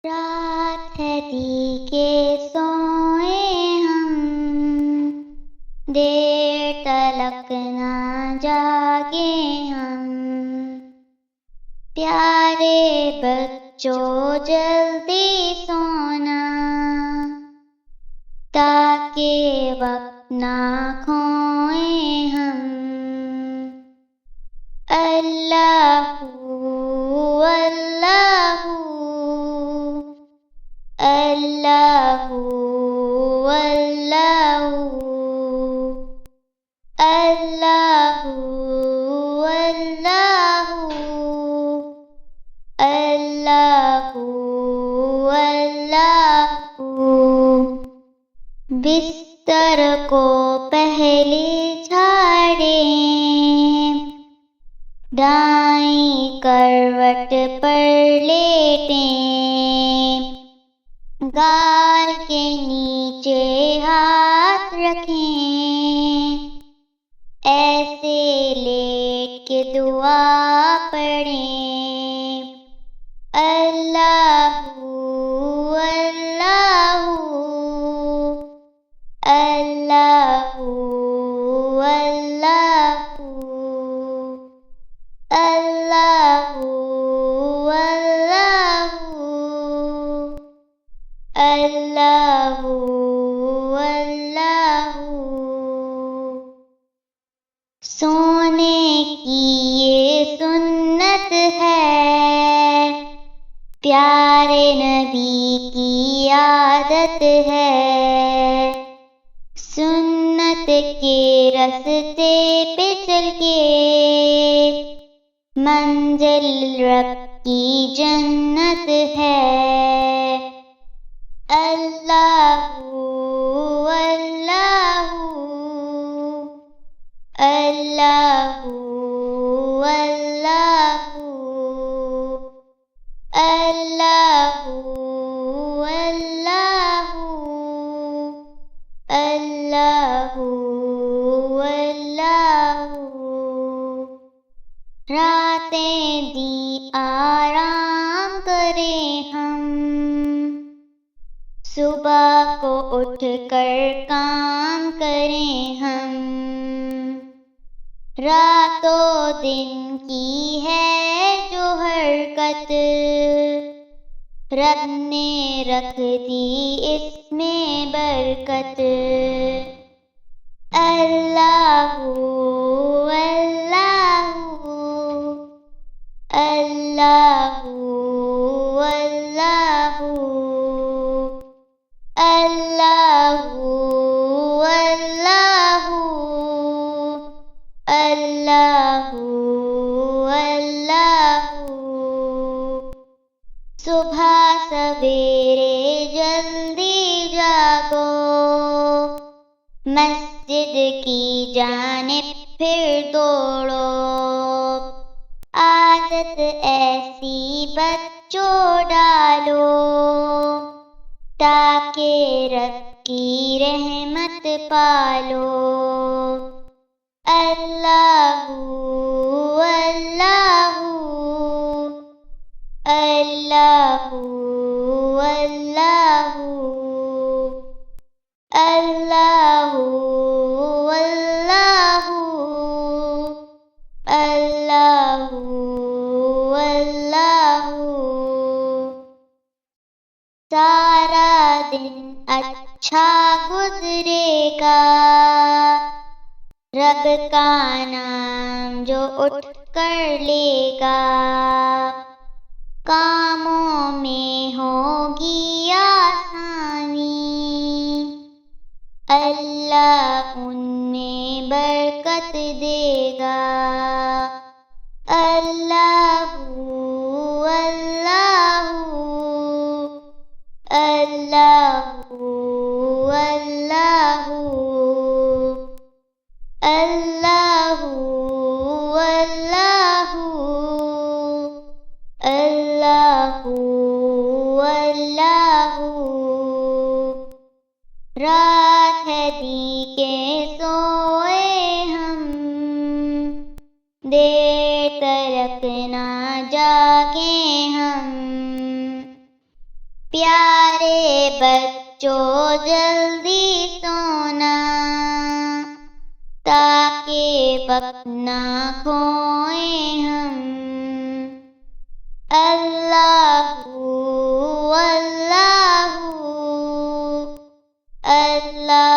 رات ہے دی کے سوئے ہم، دیر تلک نہ جاگے ہم، پیارے بچوں جلدی سونا، تاکہ وقت نہ کھوئیں ہم۔ اللہ اللہ اللہ اللہ اللہ اللہ اللہ۔ بستر کو پہلے جھاڑیں، دائیں کروٹ پر لیٹیں، گال کے نیچے ہاتھ رکھیں، ایسے لیٹ کے دعا پڑھیں۔ اللہ اللہ اللہ اللہ اللہ اللہ اللہ۔ سونے کی یہ سنت ہے، پیارے نبی کی عادت ہے، سنت کے راستے پہ چل کے منزل رب کی جنت ہے۔ اللہ اللہ اللہ اللہ اللہ اللہ اللہ۔ راتیں دی آرام کریں ہم، صبح کو اٹھ کر کام کریں ہم، رات و دن کی ہے جو حرکت، رب نے رکھ دی اس میں برکت۔ اللہ اللہ اللہ اللہ اللہ اللہ اللہ۔ صبح سویرے جلدی جاگو، مسجد کی جانب پھر دوڑو، عادت ایسی بچوں ڈالو، تاکہ رب کی رحمت پالو۔ اللہ اللہ اللہ اللہ اللہ اللہ اللہ۔ سارا دن اچھا گزرے گا، رب کا نام جو اٹھ کر لے گا، کاموں میں ہوگی آسانی، اللہ ان میں برکت دے گا۔ اللہ اللہ اللہ اللہ اللہ اللہ اللہ۔ رات ہے دی کے سوئے ہم، دیر تلک نہ جاگے ہم، پیارے بچوں جلدی سونا، تاکہ وقت نہ کھوئیں ہم۔ اللہ اللہ اللہ